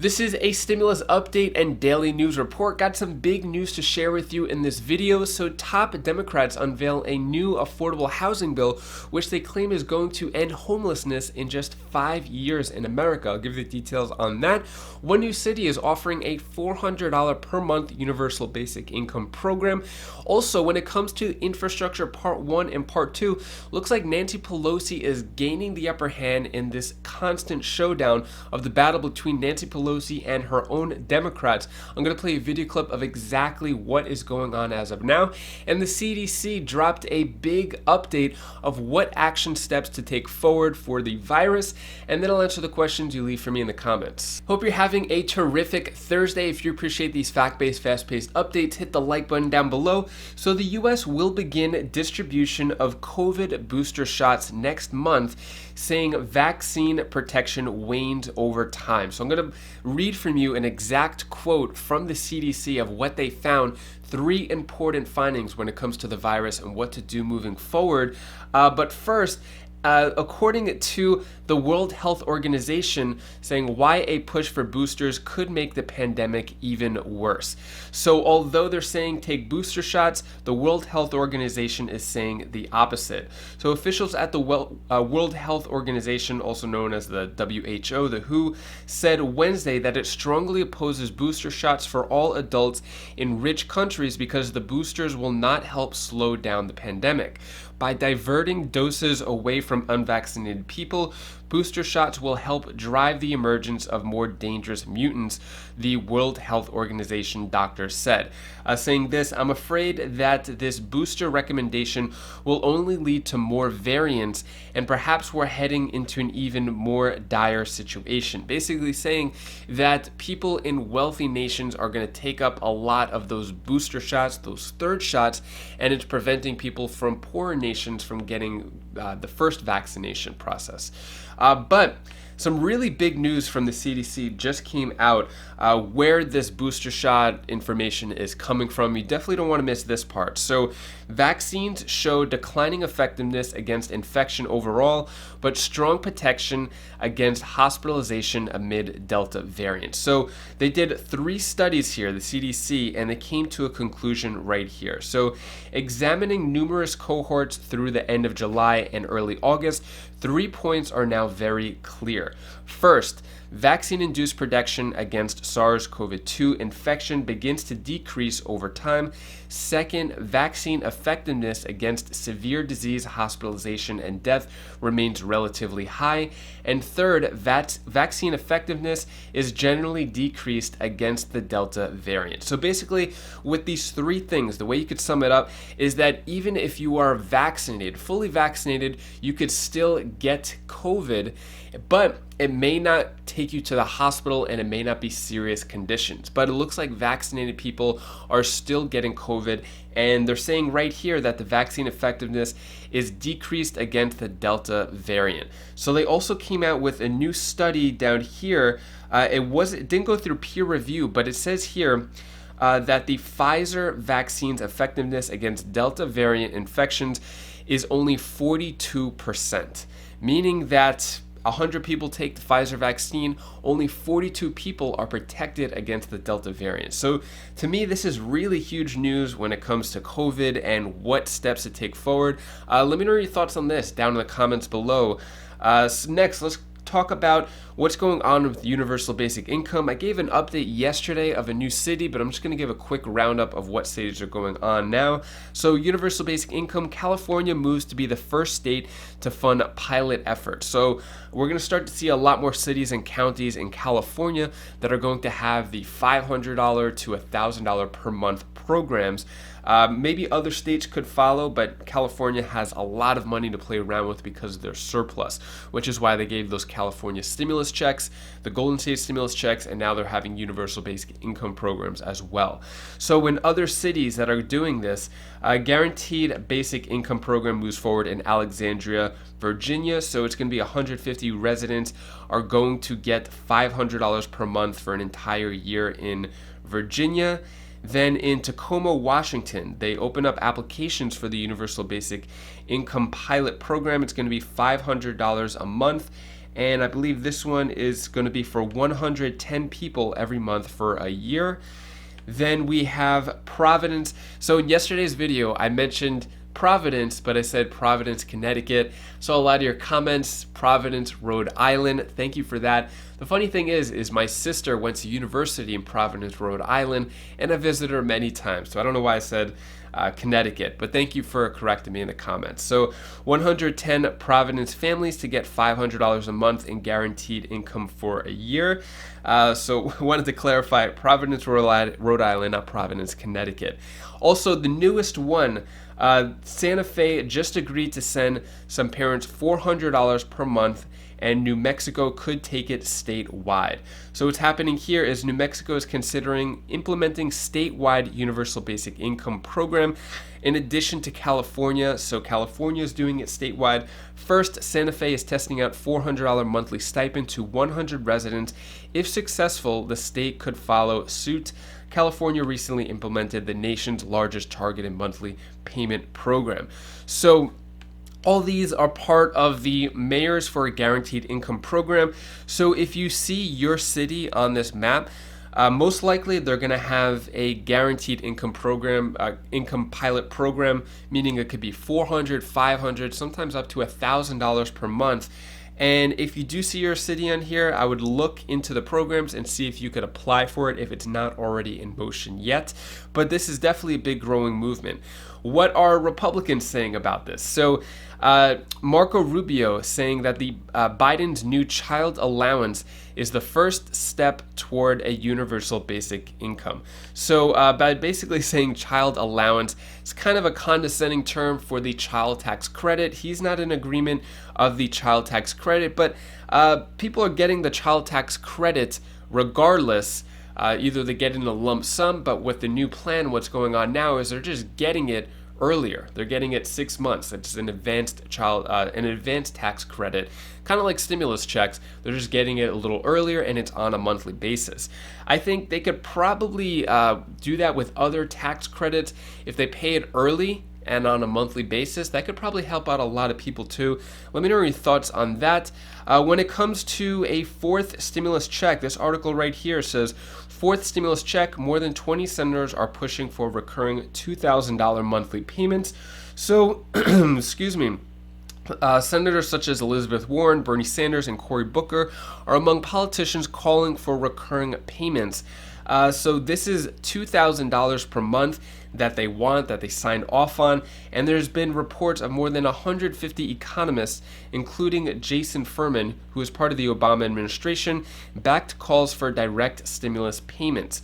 This is a stimulus update and daily news report. Got some big news to share with you in this video. So top Democrats unveil a new affordable housing bill, which they claim is going to end homelessness in just 5 years in America. I'll give you the details on that. One new city is offering a $400 per month universal basic income program. Also, when it comes to infrastructure part 1 and part 2, looks like Nancy Pelosi is gaining the upper hand in this constant showdown of the battle between Nancy Pelosi and her own Democrats. I'm going to play a video clip of exactly what is going on as of now. And the CDC dropped a big update of what action steps to take forward for the virus. And then I'll answer the questions you leave for me in the comments. Hope you're having a terrific Thursday. If you appreciate these fact-based, fast-paced updates, hit the like button down below. So the US will begin distribution of COVID booster shots next month, saying vaccine protection wanes over time. So I'm going to read from you an exact quote from the CDC of what they found. 3 important findings when it comes to the virus and what to do moving forward. But first, according to the World Health Organization, saying why a push for boosters could make the pandemic even worse. So although they're saying take booster shots, the World Health Organization is saying the opposite. So officials at the World Health Organization, also known as the WHO, the WHO, said Wednesday that it strongly opposes booster shots for all adults in rich countries because the boosters will not help slow down the pandemic. By diverting doses away from unvaccinated people, booster shots will help drive the emergence of more dangerous mutants, the World Health Organization doctor said. Saying this, I'm afraid that this booster recommendation will only lead to more variants, and perhaps we're heading into an even more dire situation. Basically saying that people in wealthy nations are going to take up a lot of those booster shots, those third shots, and it's preventing people from poorer nations from getting the first vaccination process. But some really big news from the CDC just came out where this booster shot information is coming from. You definitely don't want to miss this part. So vaccines show declining effectiveness against infection overall, but strong protection against hospitalization amid Delta variant. So they did 3 studies here, the CDC, and they came to a conclusion right here. So examining numerous cohorts through the end of July and early August, 3 points are now very clear. First, vaccine-induced protection against SARS-CoV-2 infection begins to decrease over time. Second, vaccine effectiveness against severe disease, hospitalization, and death remains relatively high. And third, vaccine effectiveness is generally decreased against the Delta variant. So basically, with these 3 things, the way you could sum it up is that even if you are vaccinated, fully vaccinated, you could still get COVID, but it may not take you to the hospital and it may not be serious conditions. But it looks like vaccinated people are still getting COVID, and they're saying right here that the vaccine effectiveness is decreased against the Delta variant. So they also came out with a new study down here. It didn't go through peer review, but it says here that the Pfizer vaccine's effectiveness against Delta variant infections is only 42%, meaning that 100 people take the Pfizer vaccine, only 42 people are protected against the Delta variant. So to me, this is really huge news when it comes to COVID and what steps to take forward. Let me know your thoughts on this down in the comments below. So next, let's talk about what's going on with universal basic income. I gave an update yesterday of a new city, but I'm just going to give a quick roundup of what cities are going on now. So universal basic income, California moves to be the first state to fund pilot efforts. So we're going to start to see a lot more cities and counties in California that are going to have the $500 to $1,000 per month programs. Maybe other states could follow, but California has a lot of money to play around with because of their surplus, which is why they gave those California stimulus checks, the Golden State stimulus checks, and now they're having universal basic income programs as well. So in other cities that are doing this, guaranteed basic income program moves forward in Alexandria, Virginia. So it's going to be 150 residents are going to get $500 per month for an entire year in Virginia. Then in Tacoma, Washington, they open up applications for the Universal Basic Income Pilot Program. It's going to be $500 a month. And I believe this one is going to be for 110 people every month for a year. Then we have Providence. So in yesterday's video, I mentioned Providence, but I said Providence, Connecticut. So a lot of your comments, Providence, Rhode Island. Thank you for that. The funny thing is my sister went to university in Providence, Rhode Island, and I visited her many times. So I don't know why I said Connecticut, but thank you for correcting me in the comments. So 110 Providence families to get $500 a month in guaranteed income for a year. So wanted to clarify, Providence, Rhode Island, not Providence, Connecticut. Also, the newest one, Santa Fe just agreed to send some parents $400 per month, and New Mexico could take it statewide. So what's happening here is New Mexico is considering implementing statewide universal basic income program in addition to California. So California is doing it statewide. First, Santa Fe is testing out $400 monthly stipend to 100 residents. If successful, the state could follow suit. California recently implemented the nation's largest targeted monthly payment program. So all these are part of the Mayors for a Guaranteed Income program. So if you see your city on this map, most likely they're going to have a guaranteed income program, income pilot program, meaning it could be $400, $500, sometimes up to $1,000 per month. And if you do see your city on here, I would look into the programs and see if you could apply for it if it's not already in motion yet. But this is definitely a big growing movement. What are Republicans saying about this? So Marco Rubio saying that the Biden's new child allowance is the first step toward a universal basic income. So by basically saying child allowance, it's kind of a condescending term for the child tax credit. He's not in agreement of the child tax credit, but people are getting the child tax credit regardless. Either they get in a lump sum, but with the new plan, what's going on now is they're just getting it earlier. They're getting it 6 months. It's an advanced tax credit, kind of like stimulus checks. They're just getting it a little earlier, and it's on a monthly basis. I think they could probably do that with other tax credits if they pay it early and on a monthly basis. That could probably help out a lot of people too. Let me know your thoughts on that. When it comes to a fourth stimulus check, this article right here says, fourth stimulus check, more than 20 senators are pushing for recurring $2,000 monthly payments. So, excuse me. Senators such as Elizabeth Warren, Bernie Sanders, and Cory Booker are among politicians calling for recurring payments. So this is $2,000 per month that they want, that they signed off on, and there's been reports of more than 150 economists, including Jason Furman, who is part of the Obama administration, backed calls for direct stimulus payments.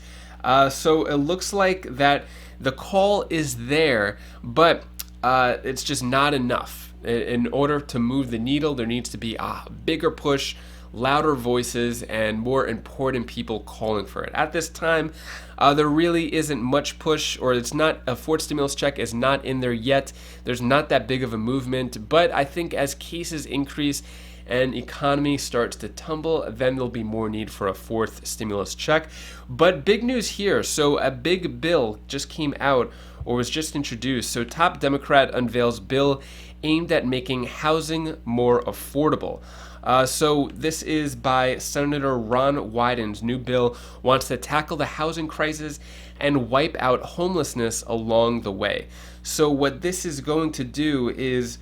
So it looks like that the call is there, but it's just not enough. In order to move the needle, there needs to be a bigger push, louder voices, and more important people calling for it. At this time, there really isn't much push, or it's not, a fourth stimulus check is not in there yet. There's not that big of a movement, but I think as cases increase and economy starts to tumble, then there'll be more need for a fourth stimulus check. But big news here. So a big bill just came out, or was just introduced. So top Democrat unveils bill aimed at making housing more affordable. So this is by Senator Ron Wyden's new bill, wants to tackle the housing crisis and wipe out homelessness along the way. So what this is going to do is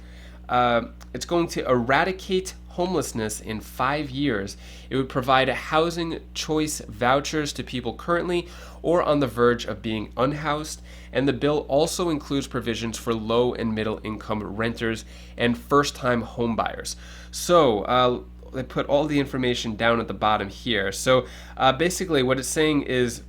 it's going to eradicate homelessness in 5 years. It would provide housing choice vouchers to people currently or on the verge of being unhoused. And the bill also includes provisions for low and middle income renters and first-time homebuyers. So they put all the information down at the bottom here. So basically what it's saying is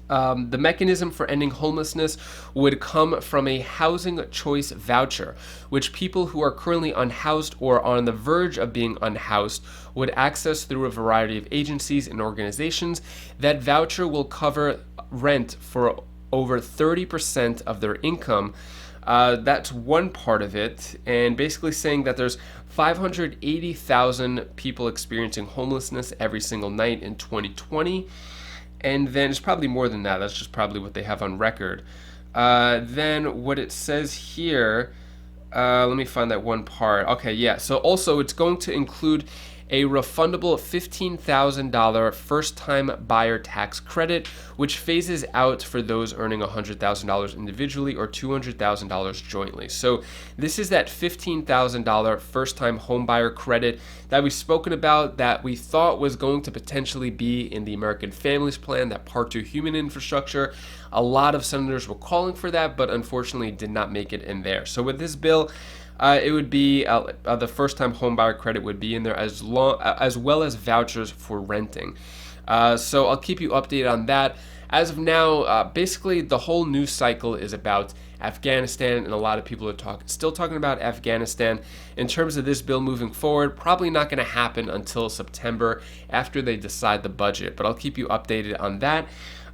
the mechanism for ending homelessness would come from a housing choice voucher, which people who are currently unhoused or on the verge of being unhoused would access through a variety of agencies and organizations. That voucher will cover rent for over 30% of their income. That's one part of it, and basically saying that there's 580,000 people experiencing homelessness every single night in 2020. And then it's probably more than that. That's just probably what they have on record. Then what it says here, let me find that one part. Okay, yeah. So also it's going to include a refundable $15,000 first-time buyer tax credit, which phases out for those earning $100,000 individually or $200,000 jointly. So this is that $15,000 first-time homebuyer credit that we've spoken about, that we thought was going to potentially be in the American Families Plan, that Part 2 human infrastruccture. A lot of senators were calling for that, but unfortunately did not make it in there. So with this bill, it would be the first-time homebuyer credit would be in there, as well as vouchers for renting. So I'll keep you updated on that. As of now, basically the whole news cycle is about Afghanistan, and a lot of people are still talking about Afghanistan. In terms of this bill moving forward, probably not going to happen until September after they decide the budget, but I'll keep you updated on that.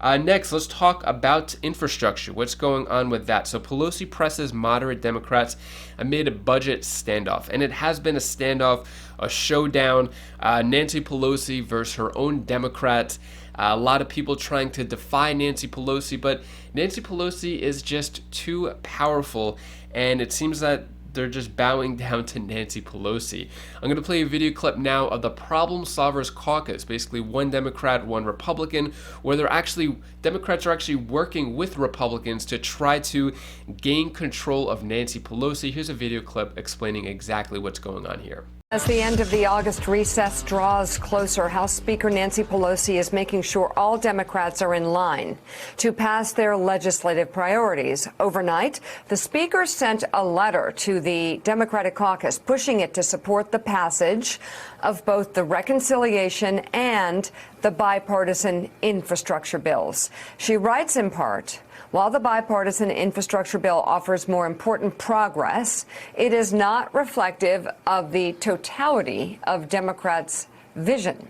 Next, let's talk about infrastructure. What's going on with that? So Pelosi presses moderate Democrats amid a budget standoff, and it has been a standoff, a showdown. Nancy Pelosi versus her own Democrats. A lot of people trying to defy Nancy Pelosi, but Nancy Pelosi is just too powerful, and it seems that they're just bowing down to Nancy Pelosi. I'm going to play a video clip now of the Problem Solvers Caucus, basically one Democrat, one Republican, where Democrats are actually working with Republicans to try to gain control of Nancy Pelosi. Here's a video clip explaining exactly what's going on here. As the end of the August recess draws closer, House Speaker Nancy Pelosi is making sure all Democrats are in line to pass their legislative priorities. Overnight, the Speaker sent a letter to the Democratic caucus pushing it to support the passage of both the reconciliation and the bipartisan infrastructure bills. She writes in part, "While the bipartisan infrastructure bill offers more important progress, it is not reflective of the totality of Democrats' vision.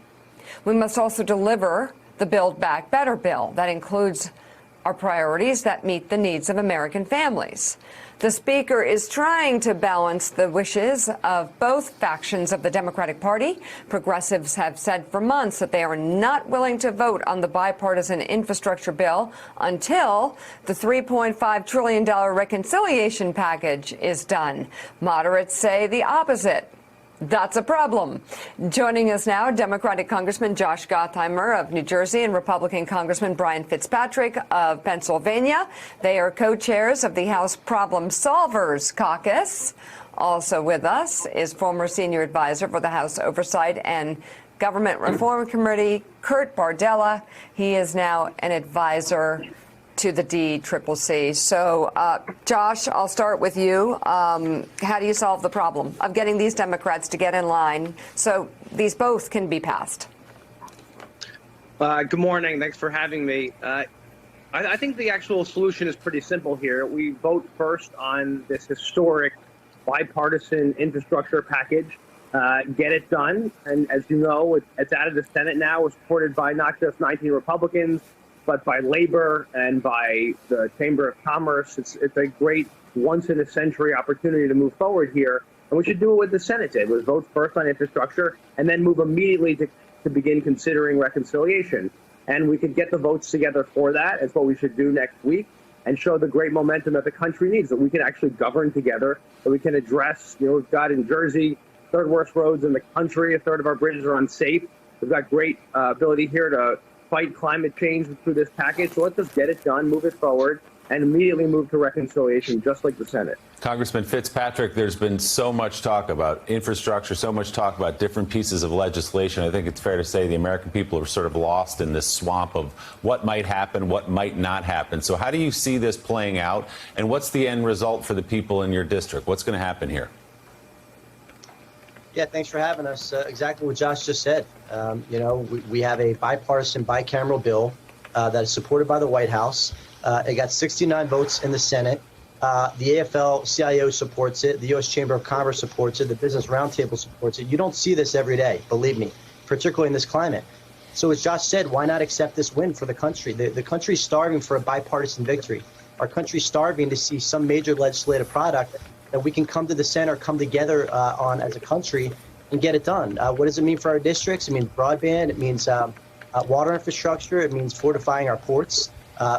We must also deliver the Build Back Better bill that includes our priorities that meet the needs of American families." The Speaker is trying to balance the wishes of both factions of the Democratic Party. Progressives have said for months that they are not willing to vote on the bipartisan infrastructure bill until the $3.5 trillion reconciliation package is done. Moderates say the opposite. That's a problem. Joining us now, Democratic Congressman Josh Gottheimer of New Jersey and Republican Congressman Brian Fitzpatrick of Pennsylvania. They are co-chairs of the House Problem Solvers Caucus. Also with us is former senior advisor for the House Oversight and Government Reform Committee, Kurt Bardella. He is now an advisor to the DCCC. So, Josh, I'll start with you. How do you solve the problem of getting these Democrats to get in line so these both can be passed? Good morning. Thanks for having me. I think the actual solution is pretty simple here. We vote first on this historic bipartisan infrastructure package, get it done. And as you know, it's out of the Senate now. It's supported by not just 19 Republicans, but by labor and by the Chamber of Commerce. It's a great once-in-a-century opportunity to move forward here. And we should do what the Senate did, was vote first on infrastructure and then move immediately to begin considering reconciliation. And we could get the votes together for that. It's what we should do next week and show the great momentum that the country needs, that we can actually govern together, that we can address, we've got in Jersey, third worst roads in the country, a third of our bridges are unsafe. We've got great ability here to fight climate change through this package. So let's just get it done, move it forward, and immediately move to reconciliation, just like the Senate. Congressman Fitzpatrick, there's been so much talk about infrastructure, so much talk about different pieces of legislation. I think it's fair to say the American people are sort of lost in this swamp of what might happen, what might not happen. So how do you see this playing out, and what's the end result for the people in your district? What's going to happen here? Yeah, thanks for having us. Exactly what Josh just said. We have a bipartisan, bicameral bill that is supported by the White House. It got 69 votes in the Senate. The AFL-CIO supports it. The U.S. Chamber of Commerce supports it. The Business Roundtable supports it. You don't see this every day, believe me, particularly in this climate. So as Josh said, why not accept this win for the country? The country's starving for a bipartisan victory. Our country's starving to see some major legislative product that we can come to the center, come together on as a country and get it done. What does it mean for our districts? It means broadband. It means water infrastructure. It means fortifying our ports,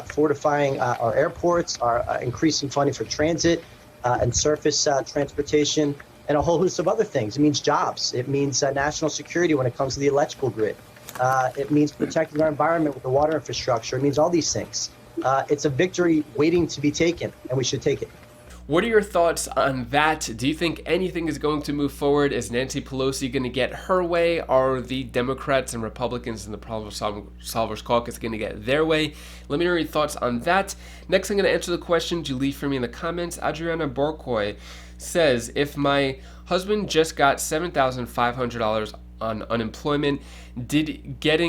fortifying our airports, our increasing funding for transit and surface transportation. and a whole host of other things. It means jobs. It means national security when it comes to the electrical grid. It means protecting our environment with the water infrastructure. It means all these things. It's a victory waiting to be taken, and we should take it. What are your thoughts on that? Do you think anything is going to move forward? Is Nancy Pelosi going to get her way? Are the Democrats and Republicans in the Problem Solvers Caucus going to get their way? Let me know your thoughts on that. Next, I'm going to answer the questions you leave for me in the comments. Adriana Borkoy says, if my husband just got $7,500 on unemployment, did he get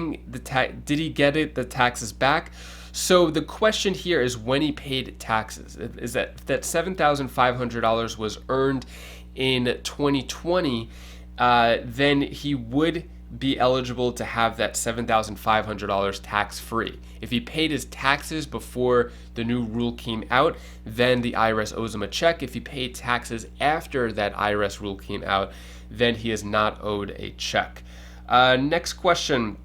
the taxes back? So the question here is when he paid taxes. Is that $7,500 was earned in 2020, then he would be eligible to have that $7,500 tax-free. If he paid his taxes before the new rule came out, then the IRS owes him a check. If he paid taxes after that IRS rule came out, then he is not owed a check. Next question.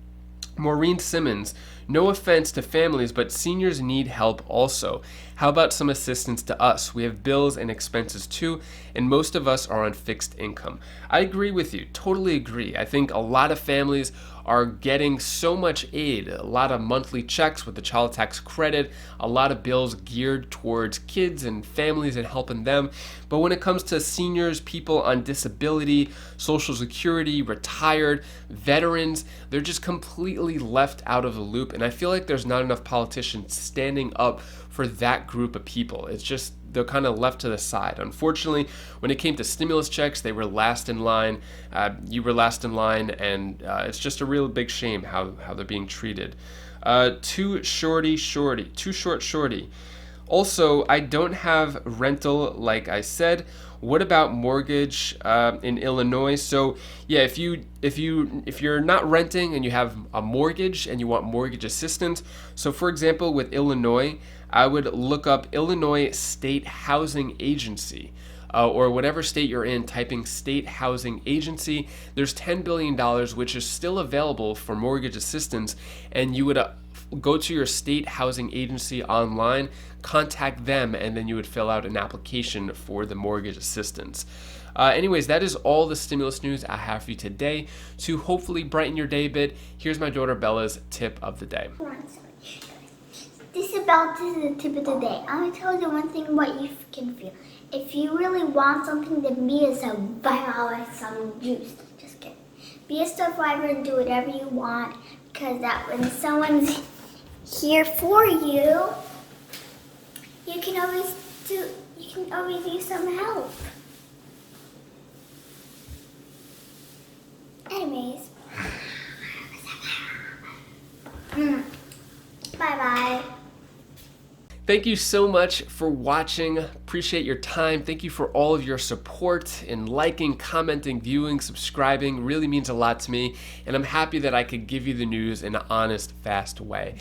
Maureen Simmons, no offense to families, but seniors need help also. How about some assistance to us? We have bills and expenses too, and most of us are on fixed income. I agree with you, totally agree. I think a lot of families are getting so much aid, a lot of monthly checks with the child tax credit, a lot of bills geared towards kids and families and helping them. But when it comes to seniors, people on disability, Social Security, retired, veterans, they're just completely left out of the loop. And I feel like there's not enough politicians standing up for that group of people. It's just they're kind of left to the side. Unfortunately, when it came to stimulus checks, they were last in line. You were last in line, and it's just a real big shame how they're being treated. Too short shorty. Also, I don't have rental, like I said. What about mortgage in Illinois? So yeah, if you're not renting and you have a mortgage and you want mortgage assistance, so for example with Illinois, I would look up Illinois State Housing Agency. Or whatever state you're in, typing State Housing Agency. There's $10 billion, which is still available for mortgage assistance, and you would go to your state housing agency online, contact them, and then you would fill out an application for the mortgage assistance. Anyways, that is all the stimulus news I have for you today. To hopefully brighten your day a bit, here's my daughter Bella's tip of the day. This is the tip of the day. I'm going to tell you one thing what you can feel. If you really want something, then be a survivor with some juice. Just kidding. Be a survivor and do whatever you want, because that when someone's here for you, you can always use some help. Anyways. Bye-bye. Thank you so much for watching. Appreciate your time. Thank you for all of your support in liking, commenting, viewing, subscribing. Really means a lot to me, and I'm happy that I could give you the news in an honest, fast way.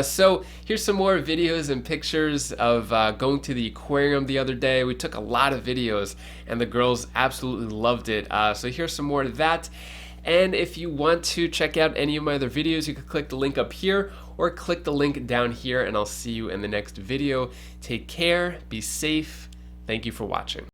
So here's some more videos and pictures of going to the aquarium the other day. We took a lot of videos, and the girls absolutely loved it. So here's some more of that. And if you want to check out any of my other videos, you can click the link up here or click the link down here, and I'll see you in the next video. Take care, be safe. Thank you for watching.